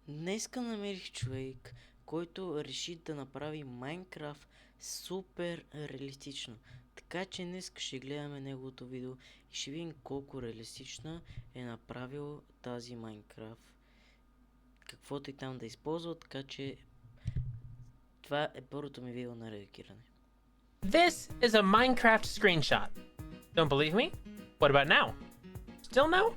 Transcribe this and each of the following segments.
Днеска намерих човек, който реши да направи Майнкрафт супер реалистично. Така че днес ще гледаме неговото видео и ще видим колко реалистична е направил тази Майнкрафт. Каквото и там да използва, така че това е първото ми видео на реагиране. This is a Minecraft screenshot. Don't believe me? What about now? Still no?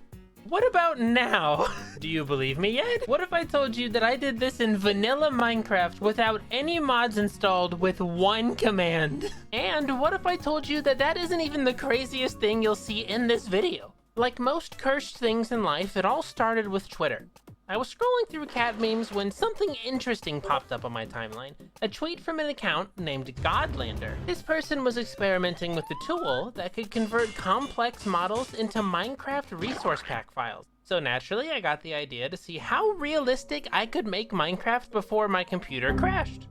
What about now? Do you believe me yet? What if I told you that I did this in vanilla Minecraft without any mods installed with one command? And what if I told you that that isn't even the craziest thing you'll see in this video? Like most cursed things in life, it all started with Twitter. I was scrolling through cat memes when something interesting popped up on my timeline. A tweet from an account named Godlander. This person was experimenting with the tool that could convert complex models into Minecraft resource pack files. So naturally, I got the idea to see how realistic I could make Minecraft before my computer crashed.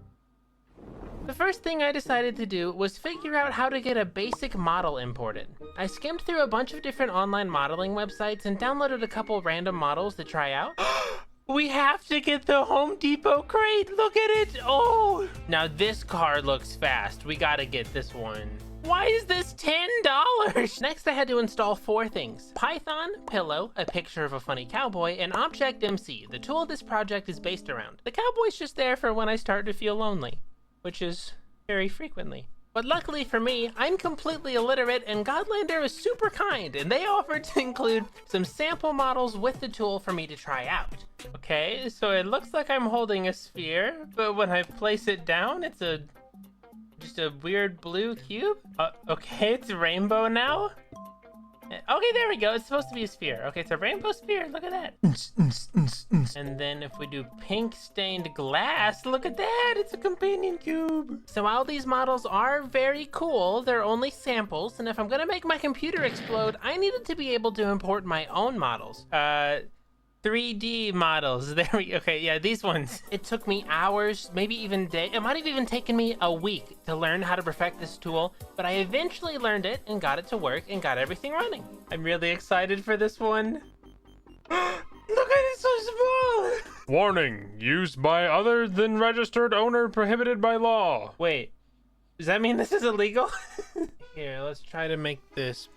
The first thing I decided to do was figure out how to get a basic model imported. I skimmed through a bunch of different online modeling websites and downloaded a couple random models to try out. We have to get the Home Depot crate! Look at it! Oh! Now this car looks fast. We gotta get this one. Why is this $10? Next, I had to install 4 things. Python, Pillow, a picture of a funny cowboy, and Object-MC, the tool this project is based around. The cowboy's just there for when I start to feel lonely, which is very frequently. But luckily for me, I'm completely illiterate and Godlander is super kind, and they offered to include some sample models with the tool for me to try out. Okay, so it looks like I'm holding a sphere, but when I place it down, it's just a weird blue cube? Okay, it's rainbow now? Okay, there we go. It's supposed to be a sphere. Okay, it's a rainbow sphere. Look at that. And then if we do pink stained glass, look at that. It's a companion cube. So while these models are very cool, they're only samples. And if I'm going to make my computer explode, I needed to be able to import my own models. 3D models. There we go. Okay, yeah, these ones. It took me hours, maybe even days. It might have even taken me a week to learn how to perfect this tool, but I eventually learned it and got it to work and got everything running. I'm really excited for this one. Look at it, so small! Warning, used by other than registered owner prohibited by law. Wait, does that mean this is illegal? Here, let's try to make this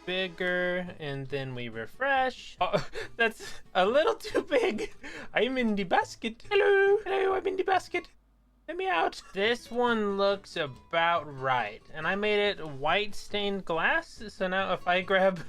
bigger, and then we refresh. Oh, that's a little too big. I'm in the basket. Hello, I'm in the basket. Let me out. This one looks about right, and I made it white stained glass. So now if I grab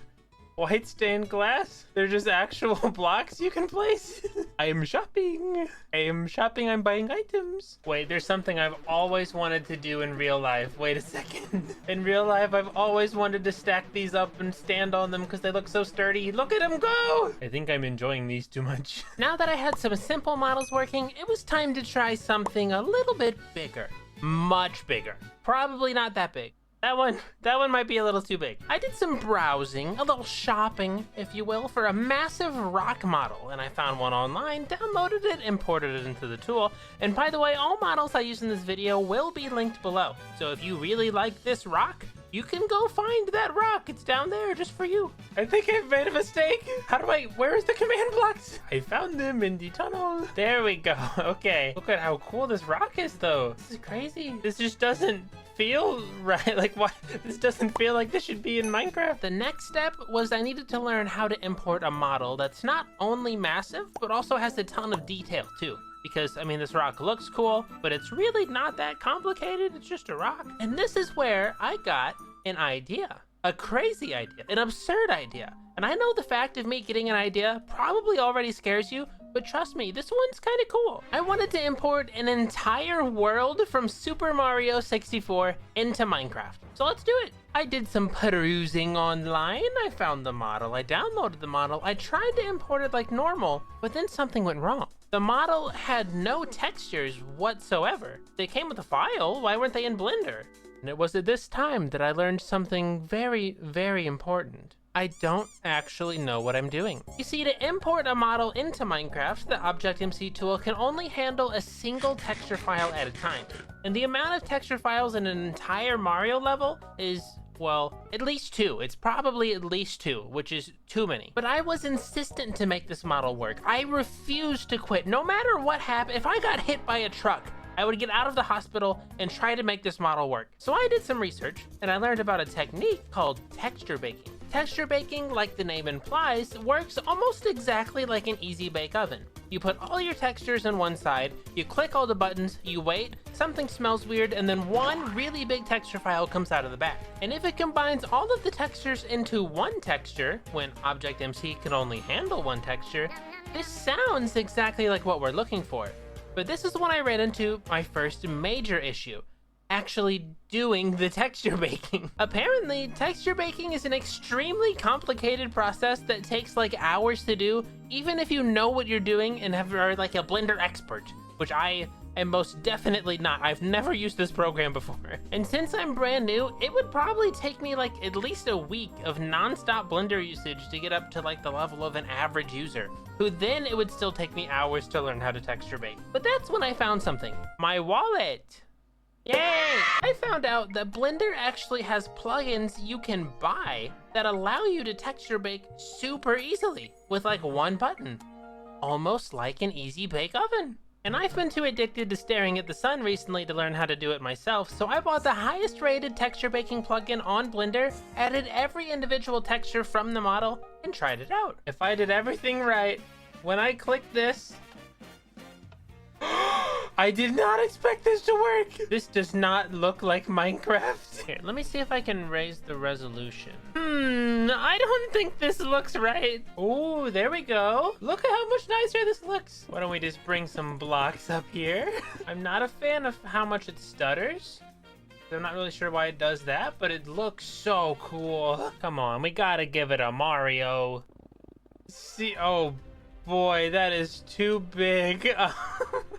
white stained glass, they're just actual blocks you can place. I am shopping. I'm buying items. Wait, there's something I've always wanted to do in real life. Wait a second. In real life, I've always wanted to stack these up and stand on them because they look so sturdy. Look at them go! I think I'm enjoying these too much. Now that I had some simple models working, it was time to try something a little bit bigger. Much bigger. Probably not that big. That one might be a little too big. I did some browsing, a little shopping, if you will, for a massive rock model, and I found one online, downloaded it, imported it into the tool, and by the way, all models I use in this video will be linked below. So if you really like this rock, you can go find that rock. It's down there just for you. I think I've made a mistake. Where's the command blocks? I found them in the tunnel. There we go. Okay. Look at how cool this rock is though. This is crazy. This just doesn't feel right. Like what? This doesn't feel like this should be in Minecraft. The next step was I needed to learn how to import a model that's not only massive, but also has a ton of detail too. Because, I mean, this rock looks cool, but it's really not that complicated. It's just a rock. And this is where I got an idea. A crazy idea. An absurd idea. And I know the fact of me getting an idea probably already scares you, but trust me, this one's kind of cool. I wanted to import an entire world from Super Mario 64 into Minecraft. So let's do it. I did some perusing online. I found the model. I downloaded the model. I tried to import it like normal, but then something went wrong. The model had no textures whatsoever. They came with a file. Why weren't they in Blender? And it was at this time that I learned something very, very important. I don't actually know what I'm doing. You see, to import a model into Minecraft, the Object-MC tool can only handle a single texture file at a time. And the amount of texture files in an entire Mario level is Well, at least 2. It's probably at least 2, which is too many. But I was insistent to make this model work. I refused to quit. No matter what happened, if I got hit by a truck, I would get out of the hospital and try to make this model work. So I did some research, and I learned about a technique called texture baking. Texture baking, like the name implies, works almost exactly like an easy bake oven. You put all your textures on one side, you click all the buttons, you wait, something smells weird, and then one really big texture file comes out of the back. And if it combines all of the textures into one texture, when Object-MC can only handle one texture, this sounds exactly like what we're looking for. But this is when I ran into my first major issue. Actually doing the texture baking. Apparently, texture baking is an extremely complicated process that takes like hours to do, even if you know what you're doing and are like a Blender expert, which I am most definitely not. I've never used this program before. And since I'm brand new, it would probably take me like at least a week of non-stop Blender usage to get up to like the level of an average user, who then it would still take me hours to learn how to texture bake. But that's when I found something. My wallet. Yay! I found out that Blender actually has plugins you can buy that allow you to texture bake super easily with like one button. Almost like an easy bake oven. And I've been too addicted to staring at the sun recently to learn how to do it myself, so I bought the highest rated texture baking plugin on Blender, added every individual texture from the model, and tried it out. If I did everything right, when I click this, I did not expect this to work. This does not look like Minecraft. Here, let me see if I can raise the resolution. I don't think this looks right. Oh, there we go. Look at how much nicer this looks. Why don't we just bring some blocks up here? I'm not a fan of how much it stutters. I'm not really sure why it does that, but it looks so cool. Come on, we gotta give it a Mario. See, oh boy, that is too big.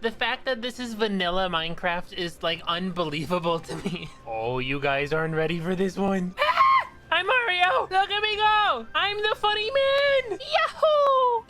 The fact that this is vanilla Minecraft is like unbelievable to me. Oh, you guys aren't ready for this one. Ah! I'm Mario! Look at me go! I'm the funny man! Yahoo!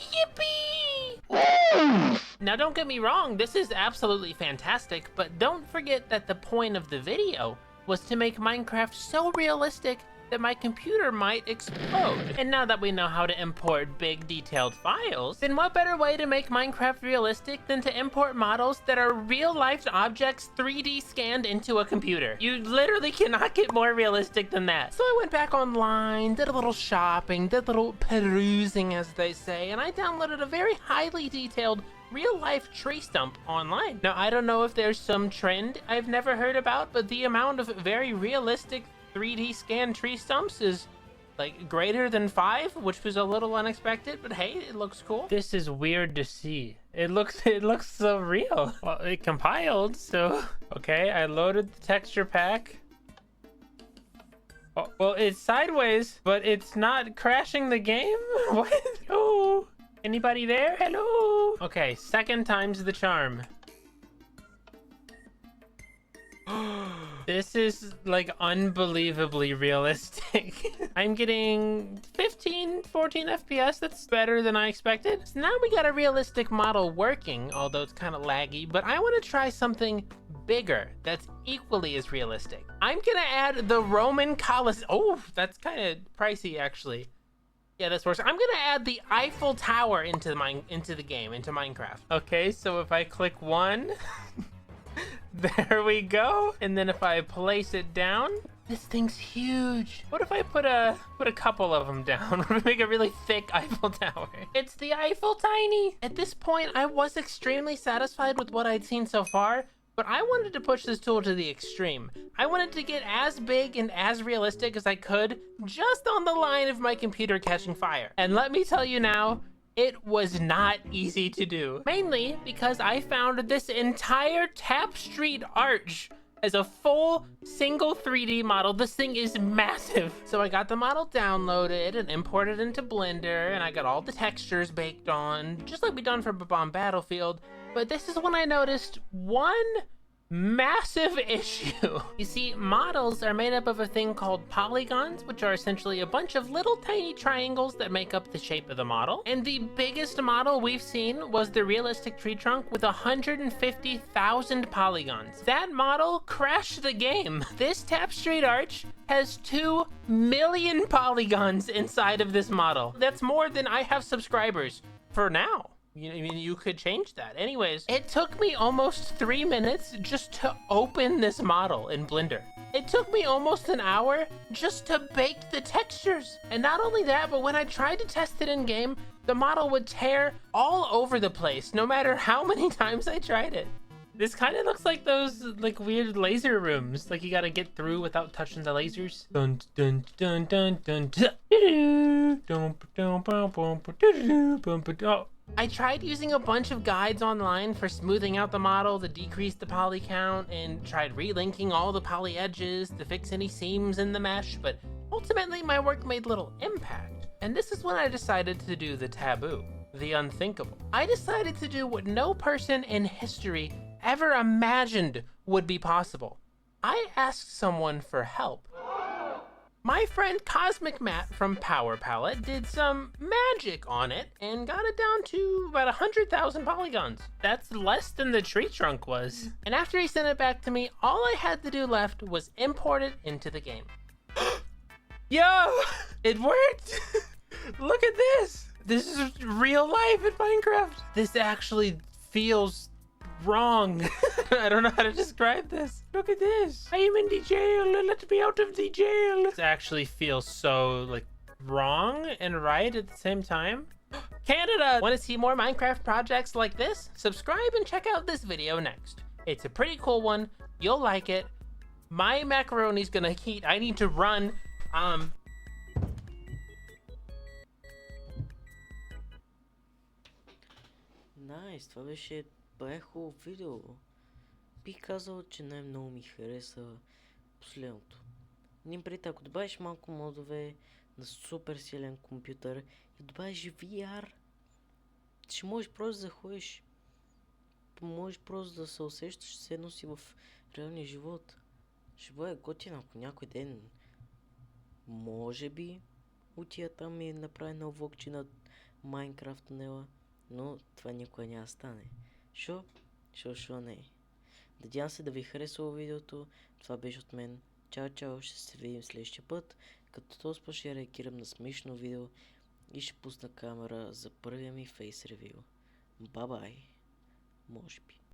Yippee! Now don't get me wrong, this is absolutely fantastic, but don't forget that the point of the video was to make Minecraft so realistic that my computer might explode. And now that we know how to import big detailed files, then what better way to make Minecraft realistic than to import models that are real-life objects 3D scanned into a computer? You literally cannot get more realistic than that. So I went back online, did a little shopping, did a little perusing as they say, and I downloaded a very highly detailed real-life tree stump online. Now I don't know if there's some trend I've never heard about, but the amount of very realistic 3D scan tree stumps is like greater than 5, which was a little unexpected, but hey, it looks cool. This is weird to see. It looks so real. Well, it compiled, so okay, I loaded the texture pack. Oh, well, it's sideways, but it's not crashing the game. What? Oh, anybody there? Hello. Okay, second time's the charm. This is like unbelievably realistic. I'm getting 14 FPS. That's better than I expected. So now we got a realistic model working, although it's kind of laggy, but I want to try something bigger that's equally as realistic. I'm gonna add the Roman Colosseum. Oh, that's kind of pricey actually. Yeah, this works. I'm gonna add the Eiffel Tower into the game, into Minecraft. Okay, so if I click one, there we go. And then if I place it down, this thing's huge. What if I put a couple of them down? What if we make a really thick Eiffel Tower? It's the Eiffel Tiny. At this point, I was extremely satisfied with what I'd seen so far, but I wanted to push this tool to the extreme. I wanted to get as big and as realistic as I could, just on the line of my computer catching fire. And let me tell you now, it was not easy to do. Mainly because I found this entire Tap Street arch as a full single 3D model. This thing is massive. So I got the model downloaded and imported into Blender, and I got all the textures baked on, just like we done for Bomb Battlefield. But this is when I noticed one massive issue. You see, models are made up of a thing called polygons, which are essentially a bunch of little tiny triangles that make up the shape of the model. And the biggest model we've seen was the realistic tree trunk with 150,000 polygons. That model crashed the game. This tapestry arch has 2 million polygons inside of this model. That's more than I have subscribers for now. I mean, you could change that. Anyways, it took me almost 3 minutes just to open this model in Blender. It took me almost an hour just to bake the textures. And not only that, but when I tried to test it in game, the model would tear all over the place, no matter how many times I tried it. This kind of looks like those like weird laser rooms, like you gotta get through without touching the lasers. Dun dun dun dun dun dun. I tried using a bunch of guides online for smoothing out the model to decrease the poly count, and tried relinking all the poly edges to fix any seams in the mesh, but ultimately my work made little impact. And this is when I decided to do the taboo, the unthinkable. I decided to do what no person in history ever imagined would be possible. I asked someone for help. My friend Cosmic Matt from Power Palette did some magic on it and got it down to about 100,000 polygons. That's less than the tree trunk was. And after he sent it back to me, all I had to do left was import it into the game. Yo, it worked. Look at this. This is real life in Minecraft. This actually feels wrong. I don't know how to describe this. Look at this. I am in the jail. Let me out of the jail. This actually feels so like wrong and right at the same time. Canada! Want to see more Minecraft projects like this? Subscribe and check out this video next. It's a pretty cool one. You'll like it. My macaroni's gonna heat. I need to run. Найс, това беше хубаво видео. Бих казал, че най-много ми хареса последното. Ним преди, ако добавиш малко модове на супер силен компютър и добавиш VR, ще можеш просто да ходиш. Можеш просто да се усещаш все едно си в реалния живот. Ще бъде готино, ако някой ден може би отида там и направи нов влогче на Minecraft тунела, но това никога няма да стане. Шо не. Надявам се да ви харесало видеото. Това беше от мен. Чао, ще се видим следващия път. Като този ще реагирам на смешно видео и ще пусна камера за първия ми фейс ревю. Бай-бай. Може би.